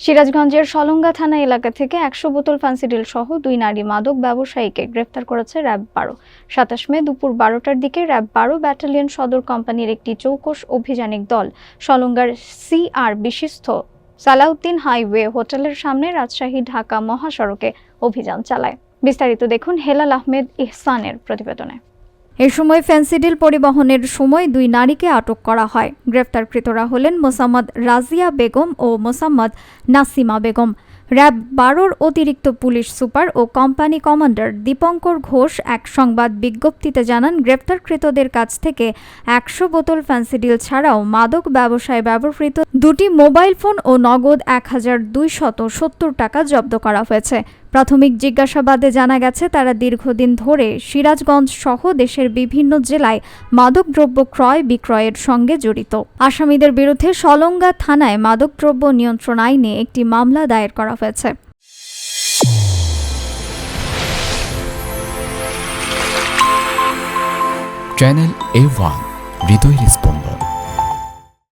সিরাজগঞ্জের সলঙ্গা থানা এলাকা থেকে ১০০ বোতল ফেনসিডিল সহ ২ নারী মাদক ব্যবসায়ীকে গ্রেফতার করেছে র্যাব ১২। ২৭ মে দুপুর ১২টার দিকে র্যাব ১২ ব্যাটালিয়ন সদর কোম্পানির একটি চৌকস অভিযানিক দল সলঙ্গার সিআর বিশিষ্ট সালাউদ্দিন হাইওয়ে হোটেলের সামনে রাজশাহী ঢাকা মহাসড়কে অভিযান চালায়। বিস্তারিত দেখুন হেলাল আহমেদ ইহসানের প্রতিবেদনে। এ সময় ফেনসিডিল পরিবহনের সময় ২ নারীকে আটক করা হয়। গ্রেফতারকৃতরা হলেন মোসাম্মদ রাজিয়া বেগম ও মোসাম্মদ নাসিমা বেগম। র্যাব ১২-র অতিরিক্ত পুলিশ সুপার ও কোম্পানি কমান্ডার দীপঙ্কর ঘোষ এক সংবাদ বিজ্ঞপ্তিতে জানান, গ্রেফতারকৃতদের কাছ থেকে ১০০ বোতল ফেনসিডিল ছাড়াও মাদক ব্যবসায় ব্যবহৃত ২টি মোবাইল ফোন ও নগদ ১,২৭০ টাকা জব্দ করা হয়েছে। প্রাথমিক জিজ্ঞাসাবাদে জানা গেছে, তারা দীর্ঘদিন ধরে সিরাজগঞ্জ সহ দেশের বিভিন্ন জেলায় মাদকদ্রব্য ক্রয় বিক্রয়ের সঙ্গে জড়িত। আসামিদের বিরুদ্ধে সলঙ্গা থানায় মাদকদ্রব্য নিয়ন্ত্রণ আইনে একটি মামলা দায়ের করা হয়েছে। চ্যানেল A1 হৃদয়ের স্পন্দন।